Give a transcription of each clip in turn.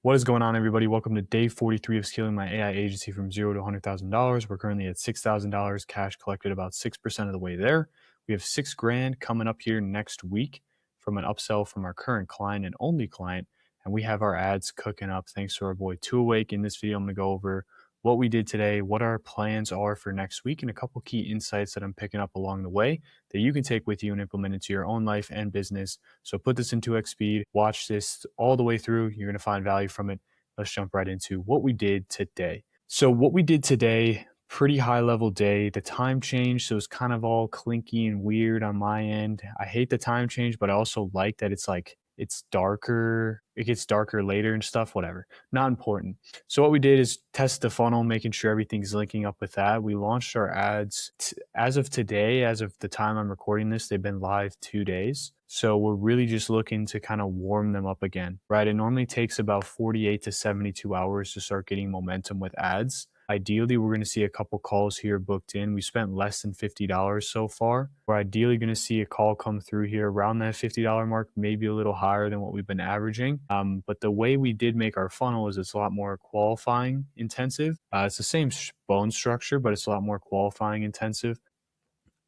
What is going on, everybody? Welcome to day 43 of scaling my AI agency from $0 to $100,000. We're currently at $6,000, cash collected about 6% of the way there. We have 6 grand coming up here next week from an upsell from our current client and only client. And we have our ads cooking up thanks to our boy Two Awake. In this video, I'm going to go over what we did today, what our plans are for next week, and a couple key insights that I'm picking up along the way that you can take with you and implement into your own life and business. So put this in 2x speed, watch this all the way through. You're going to find value from it. Let's jump right into what we did today. So what we did today, pretty high level day. The time changed, so it's kind of all clinky and weird on my end. I hate the time change, but I also like that it's darker. It gets darker later and stuff, whatever. Not important. So what we did is test the funnel, making sure everything's linking up with that. We launched our ads as of today, as of the time I'm recording this, they've been live 2 days. So we're really just looking to kind of warm them up again, right? It normally takes about 48 to 72 hours to start getting momentum with ads. Ideally, we're going to see a couple calls here booked in. We spent less than $50 so far. We're ideally going to see a call come through here around that $50 mark, maybe a little higher than what we've been averaging. But the way we did make our funnel is it's a lot more qualifying intensive. It's the same bone structure, but it's a lot more qualifying intensive.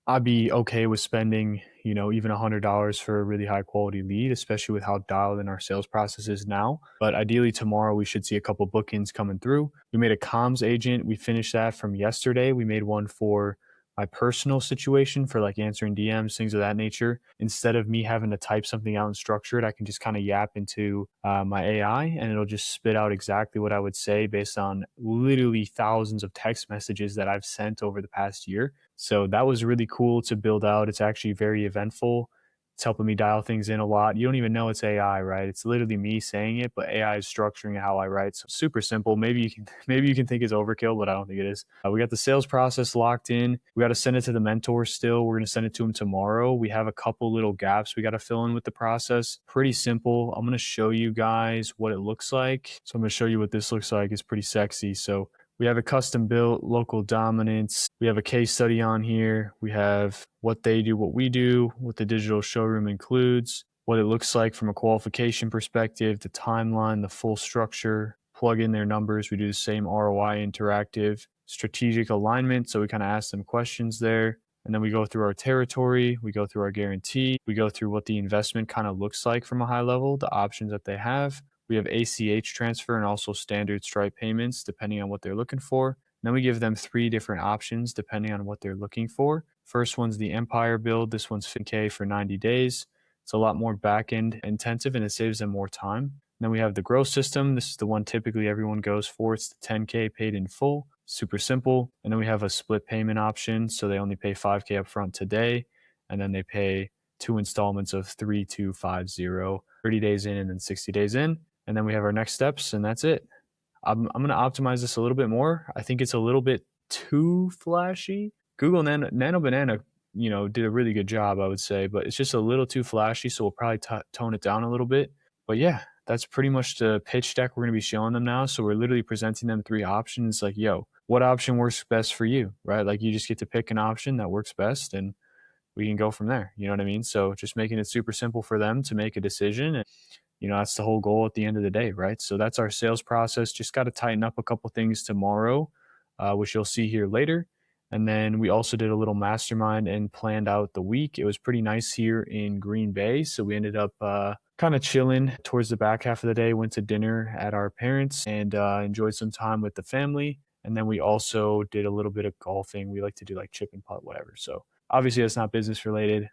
I'd be okay with spending, even $100 for a really high quality lead, especially with how dialed in our sales process is now. But ideally tomorrow we should see a couple bookings coming through. We made a comms agent. We finished that from yesterday. We made one for my personal situation for like answering DMs, things of that nature. Instead of me having to type something out and structure it, I can just kind of yap into my AI and it'll just spit out exactly what I would say based on literally thousands of text messages that I've sent over the past year. So that was really cool to build out. It's actually very eventful. It's helping me dial things in a lot. You don't even know it's AI, right? It's literally me saying it, but AI is structuring how I write. So super simple. Maybe you can think it's overkill, but I don't think it is. We got the sales process locked in. We got to send it to the mentor still. We're going to send it to him tomorrow. We have a couple little gaps we got to fill in with the process. Pretty simple. I'm going to show you guys what it looks like. So I'm going to show you what this looks like. It's pretty sexy. So we have a custom built local dominance. We have a case study on here. We have what they do, what we do, what the digital showroom includes, what it looks like from a qualification perspective, the timeline, the full structure, plug in their numbers. We do the same ROI interactive, strategic alignment. So we kind of ask them questions there. And then we go through our territory, we go through our guarantee, we go through what the investment kind of looks like from a high level, the options that they have. We have ACH transfer and also standard Stripe payments, depending on what they're looking for. And then we give them 3 different options, depending on what they're looking for. First one's the Empire build. This one's $50K for 90 days. It's a lot more back-end intensive and it saves them more time. And then we have the growth system. This is the one typically everyone goes for. It's the 10K paid in full, super simple. And then we have a split payment option. So they only pay 5K upfront today, and then they pay 2 installments of 3250, 30 days in and then 60 days in. And then we have our next steps, and that's it. I'm going to optimize this a little bit more. I think it's a little bit too flashy. Google Nano Banana, did a really good job, I would say, but it's just a little too flashy. So we'll probably tone it down a little bit. But yeah, that's pretty much the pitch deck we're going to be showing them now. So we're literally presenting them 3 options. Like, yo, what option works best for you, right? Like you just get to pick an option that works best and we can go from there. You know what I mean? So just making it super simple for them to make a decision. And that's the whole goal at the end of the day, right? So that's our sales process. Just got to tighten up a couple things tomorrow, which you'll see here later. And then we also did a little mastermind and planned out the week. It was pretty nice here in Green Bay. So we ended up kind of chilling towards the back half of the day, went to dinner at our parents and enjoyed some time with the family. And then we also did a little bit of golfing. We like to do like chip and putt, whatever. So obviously that's not business related.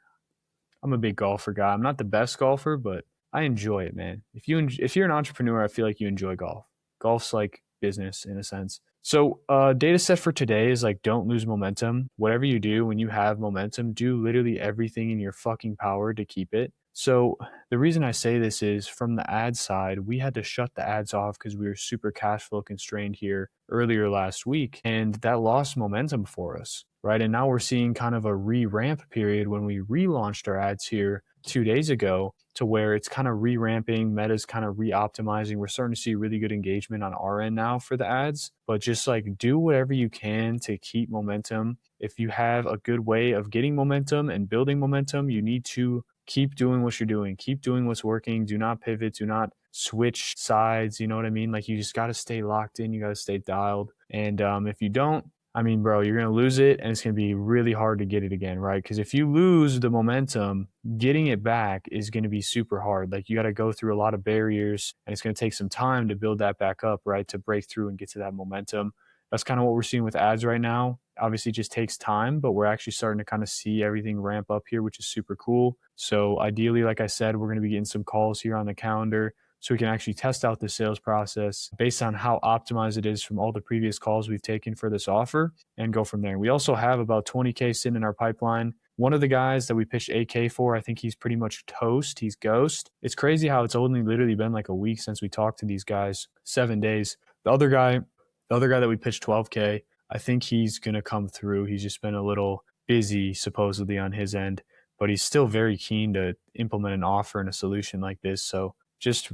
I'm a big golfer guy. I'm not the best golfer, but I enjoy it, man. If you're an entrepreneur, I feel like you enjoy golf. Golf's like business in a sense. So data set for today is like, don't lose momentum. Whatever you do, when you have momentum, do literally everything in your fucking power to keep it. So the reason I say this is from the ad side, we had to shut the ads off because we were super cash flow constrained here earlier last week, and that lost momentum for us, right? And now we're seeing kind of a re-ramp period when we relaunched our ads here 2 days ago, to where it's kind of re-ramping, Meta's kind of re-optimizing. We're starting to see really good engagement on our end now for the ads, but just like do whatever you can to keep momentum. If you have a good way of getting momentum and building momentum, you need to keep doing what you're doing, keep doing what's working. Do not pivot, do not switch sides. You know what I mean? Like you just got to stay locked in. You got to stay dialed. And if you don't, I mean, bro, you're going to lose it and it's going to be really hard to get it again, right? Because if you lose the momentum, getting it back is going to be super hard. Like you got to go through a lot of barriers and it's going to take some time to build that back up, right? To break through and get to that momentum. That's kind of what we're seeing with ads right now. Obviously, it just takes time, but we're actually starting to kind of see everything ramp up here, which is super cool. So, ideally, like I said, we're going to be getting some calls here on the calendar so we can actually test out the sales process based on how optimized it is from all the previous calls we've taken for this offer and go from there. We also have about 20K sitting in our pipeline. One of the guys that we pitched 8K for, I think he's pretty much toast. He's ghost. It's crazy how it's only literally been like a week since we talked to these guys, 7 days. The other guy that we pitched 12K, I think he's going to come through. He's just been a little busy supposedly on his end, but he's still very keen to implement an offer and a solution like this. So just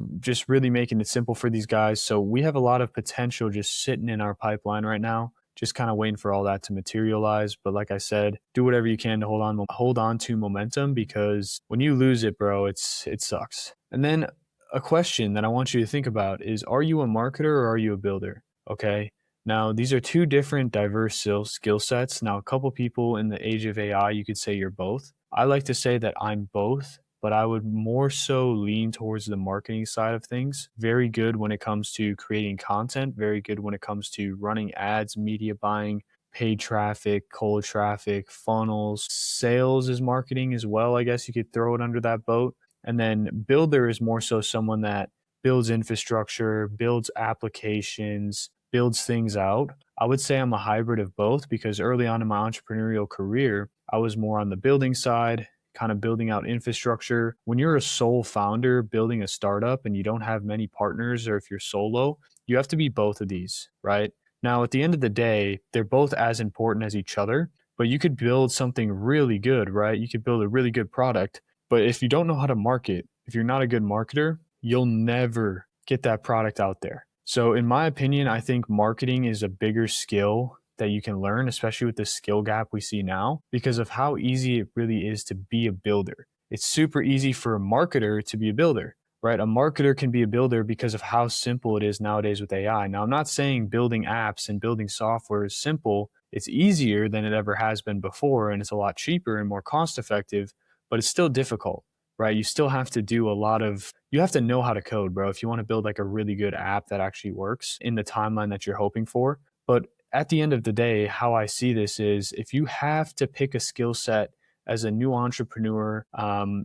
really making it simple for these guys. So we have a lot of potential just sitting in our pipeline right now, just kind of waiting for all that to materialize. But like I said, do whatever you can to hold on to momentum, because when you lose it, bro, it sucks. And then a question that I want you to think about is, are you a marketer or are you a builder? Okay. Now, these are two different diverse skill sets. Now, a couple people in the age of AI, you could say you're both. I like to say that I'm both, but I would more so lean towards the marketing side of things. Very good when it comes to creating content, very good when it comes to running ads, media buying, paid traffic, cold traffic, funnels. Sales is marketing as well. I guess you could throw it under that boat. And then builder is more so someone that builds infrastructure, builds applications, builds things out. I would say I'm a hybrid of both, because early on in my entrepreneurial career, I was more on the building side, kind of building out infrastructure. When you're a sole founder building a startup and you don't have many partners, or if you're solo, you have to be both of these, right? Now, at the end of the day, they're both as important as each other, but you could build something really good, right? You could build a really good product, but if you don't know how to market, if you're not a good marketer, you'll never get that product out there. So in my opinion, I think marketing is a bigger skill that you can learn, especially with the skill gap we see now, because of how easy it really is to be a builder. It's super easy for a marketer to be a builder, right? A marketer can be a builder because of how simple it is nowadays with AI. Now, I'm not saying building apps and building software is simple. It's easier than it ever has been before, and it's a lot cheaper and more cost effective, but it's still difficult, right? You still have to do a lot of, you have to know how to code, bro, if you want to build like a really good app that actually works in the timeline that you're hoping for. But at the end of the day, how I see this is, if you have to pick a skill set as a new entrepreneur,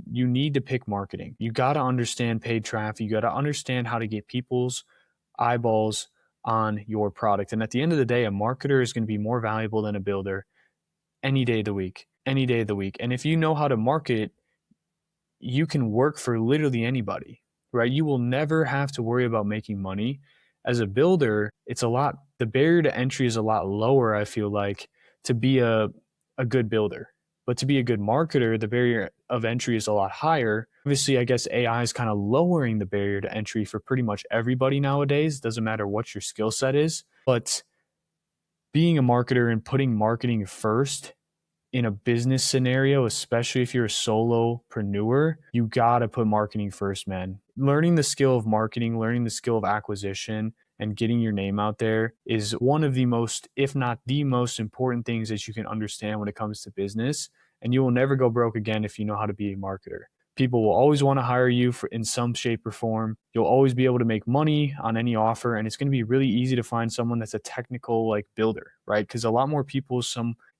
you need to pick marketing. You got to understand paid traffic. You got to understand how to get people's eyeballs on your product. And at the end of the day, a marketer is going to be more valuable than a builder any day of the week, any day of the week. And if you know how to market, you can work for literally anybody, right? You will never have to worry about making money. As a builder, the barrier to entry is a lot lower, I feel like, to be a good builder. But to be a good marketer, the barrier of entry is a lot higher. Obviously, I guess AI is kind of lowering the barrier to entry for pretty much everybody nowadays. Doesn't matter what your skill set is. But being a marketer and putting marketing first in a business scenario, especially if you're a solopreneur, you gotta put marketing first, man. Learning the skill of marketing, learning the skill of acquisition, and getting your name out there is one of the most, if not the most important things that you can understand when it comes to business. And you will never go broke again if you know how to be a marketer. People will always want to hire you in some shape or form. You'll always be able to make money on any offer, and it's going to be really easy to find someone that's a technical like builder, right? Because a lot more people,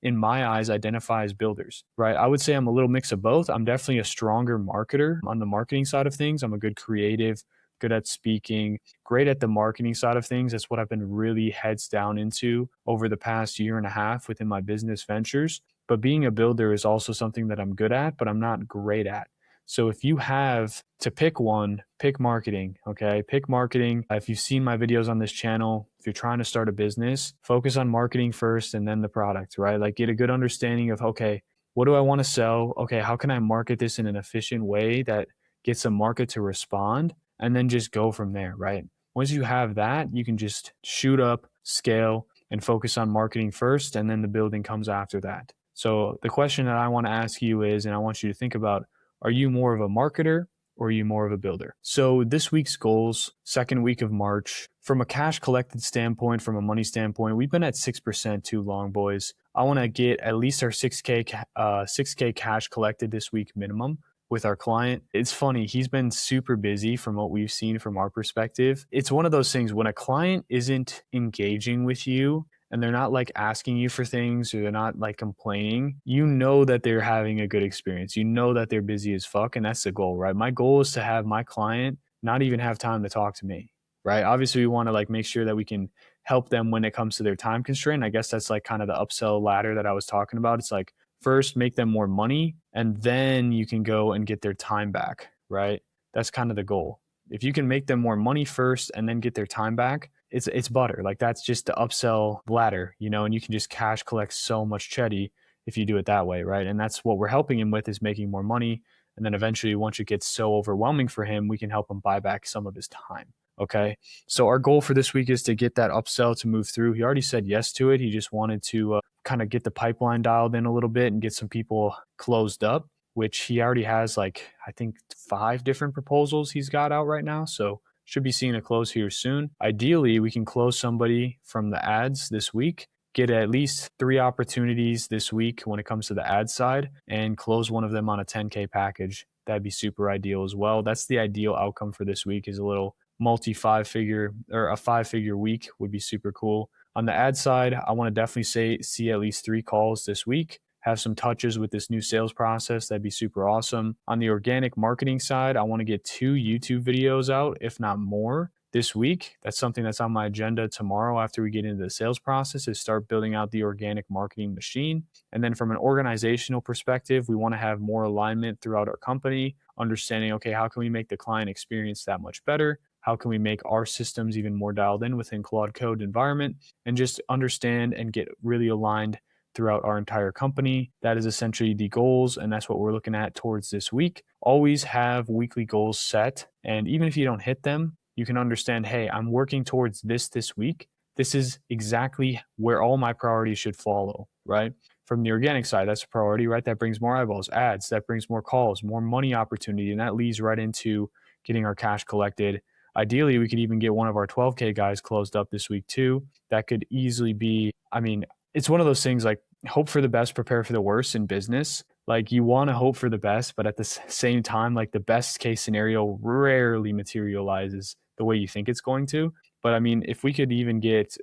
in my eyes, identify as builders, right? I would say I'm a little mix of both. I'm definitely a stronger marketer on the marketing side of things. I'm a good creative, good at speaking, great at the marketing side of things. That's what I've been really heads down into over the past year and a half within my business ventures. But being a builder is also something that I'm good at, but I'm not great at. So if you have to pick one, pick marketing, okay? Pick marketing. If you've seen my videos on this channel, if you're trying to start a business, focus on marketing first and then the product, right? Like get a good understanding of, okay, what do I want to sell? Okay, how can I market this in an efficient way that gets the market to respond? And then just go from there, right? Once you have that, you can just shoot up, scale, and focus on marketing first, and then the building comes after that. So the question that I want to ask you is, and I want you to think about, are you more of a marketer or are you more of a builder? So this week's goals, second week of March, from a cash collected standpoint, from a money standpoint, we've been at 6% too long, boys. I want to get at least our 6K cash collected this week minimum with our client. It's funny, he's been super busy from what we've seen from our perspective. It's one of those things when a client isn't engaging with you and they're not like asking you for things or they're not like complaining, you know that they're having a good experience. You know that they're busy as fuck. And that's the goal, right? My goal is to have my client not even have time to talk to me, right? Obviously, we want to like make sure that we can help them when it comes to their time constraint. I guess that's like kind of the upsell ladder that I was talking about. It's like first make them more money and then you can go and get their time back, right? That's kind of the goal. If you can make them more money first and then get their time back, it's butter. Like that's just the upsell ladder, you know, and you can just cash collect so much chetty if you do it that way, right? And that's what we're helping him with, is making more money. And then eventually, once it gets so overwhelming for him, we can help him buy back some of his time. Okay. So our goal for this week is to get that upsell to move through. He already said yes to it. He just wanted to kind of get the pipeline dialed in a little bit and get some people closed up, which he already has like, I think 5 different proposals he's got out right now. So should be seeing a close here soon. Ideally, we can close somebody from the ads this week, get at least 3 opportunities this week when it comes to the ad side, and close one of them on a 10K package. That'd be super ideal as well. That's the ideal outcome for this week, is a little multi 5-figure or a 5-figure week would be super cool. On the ad side, I want to definitely see at least 3 calls this week, have some touches with this new sales process. That'd be super awesome. On the organic marketing side, I want to get 2 YouTube videos out, if not more, this week. That's something that's on my agenda tomorrow after we get into the sales process, is start building out the organic marketing machine. And then from an organizational perspective, we want to have more alignment throughout our company, understanding, okay, how can we make the client experience that much better? How can we make our systems even more dialed in within Claude Code environment, and just understand and get really aligned throughout our entire company. That is essentially the goals, and that's what we're looking at towards this week. Always have weekly goals set, and even if you don't hit them, you can understand, hey, I'm working towards this week. This is exactly where all my priorities should follow, right? From the organic side, that's a priority, right? That brings more eyeballs, ads, that brings more calls, more money opportunity, and that leads right into getting our cash collected. Ideally, we could even get one of our 12K guys closed up this week too. That could easily be, I mean, it's one of those things like hope for the best, prepare for the worst in business. Like you want to hope for the best, but at the same time, like the best case scenario rarely materializes the way you think it's going to. But I mean, if we could even get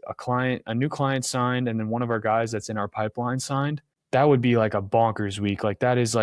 a new client signed, and then one of our guys that's in our pipeline signed, that would be like a bonkers week. That is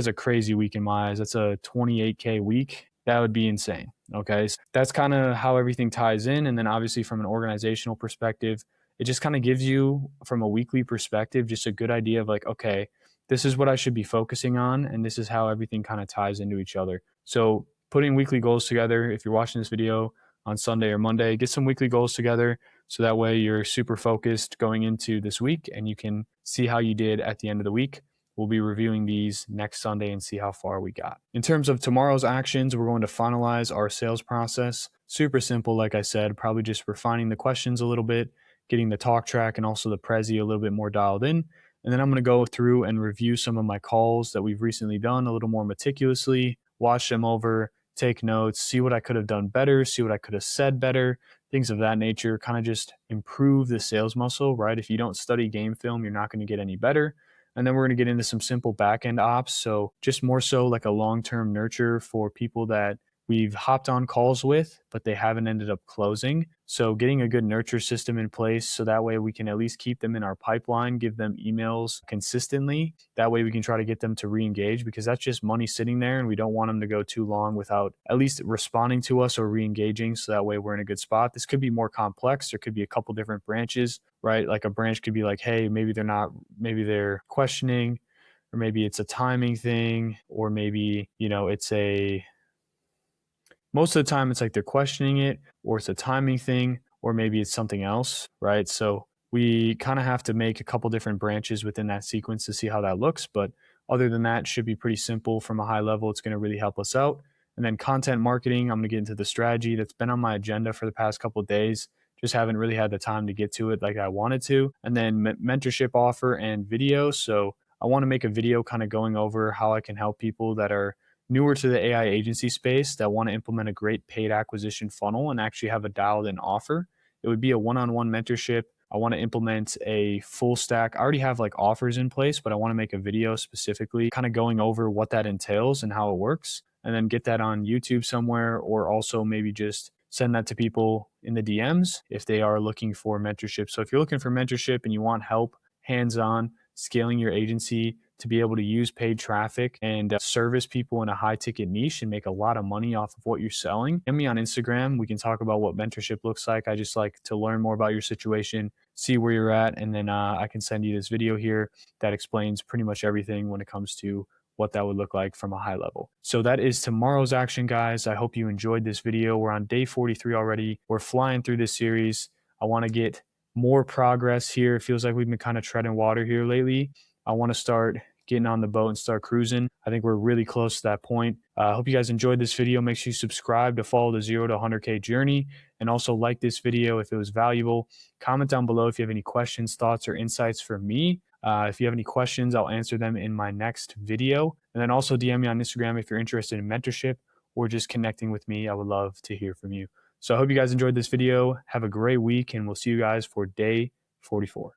a crazy week in my eyes. That's a 28K week. That would be insane. Okay. So that's kind of how everything ties in. And then obviously from an organizational perspective, it just kind of gives you, from a weekly perspective, just a good idea of like, okay, this is what I should be focusing on, and this is how everything kind of ties into each other. So putting weekly goals together, if you're watching this video on Sunday or Monday, get some weekly goals together so that way you're super focused going into this week and you can see how you did at the end of the week. We'll be reviewing these next Sunday and see how far we got. In terms of tomorrow's actions, we're going to finalize our sales process. Super simple, like I said, probably just refining the questions a little bit, getting the talk track and also the Prezi a little bit more dialed in. And then I'm going to go through and review some of my calls that we've recently done a little more meticulously, watch them over, take notes, see what I could have done better, see what I could have said better, things of that nature, kind of just improve the sales muscle, right? If you don't study game film, you're not going to get any better. And then we're going to get into some simple back-end ops. So just more so like a long-term nurture for people that we've hopped on calls with, but they haven't ended up closing. So getting a good nurture system in place so that way we can at least keep them in our pipeline, give them emails consistently. That way we can try to get them to re-engage, because that's just money sitting there and we don't want them to go too long without at least responding to us or re-engaging. So that way we're in a good spot. This could be more complex. There could be a couple different branches, right? Like a branch could be like, hey, maybe they're questioning, or maybe it's a timing thing, or maybe, most of the time it's like they're questioning it, or it's a timing thing, or maybe it's something else, right? So we kind of have to make a couple different branches within that sequence to see how that looks. But other than that, it should be pretty simple from a high level. It's going to really help us out. And then content marketing, I'm going to get into the strategy that's been on my agenda for the past couple of days. Just haven't really had the time to get to it like I wanted to. And then mentorship offer and video. So I want to make a video kind of going over how I can help people that are newer to the AI agency space that want to implement a great paid acquisition funnel and actually have a dialed in offer. It would be a one-on-one mentorship. I want to implement a full stack. I already have like offers in place, but I want to make a video specifically kind of going over what that entails and how it works, and then get that on YouTube somewhere, or also maybe just send that to people in the DMs if they are looking for mentorship. So if you're looking for mentorship and you want help hands-on scaling your agency to be able to use paid traffic and service people in a high ticket niche and make a lot of money off of what you're selling, DM me on Instagram. We can talk about what mentorship looks like. I just like to learn more about your situation, see where you're at, and then I can send you this video here that explains pretty much everything when it comes to what that would look like from a high level. So that is tomorrow's action, guys. I hope you enjoyed this video. We're on day 43 already. We're flying through this series. I want to get more progress here. It feels like we've been kind of treading water here lately. I want to start getting on the boat and start cruising. I think we're really close to that point. I hope you guys enjoyed this video. Make sure you subscribe to follow the 0 to 100K journey, and also like this video if it was valuable. Comment down below if you have any questions, thoughts, or insights for me. If you have any questions, I'll answer them in my next video. And then also DM me on Instagram if you're interested in mentorship or just connecting with me. I would love to hear from you. So I hope you guys enjoyed this video. Have a great week, and we'll see you guys for day 44.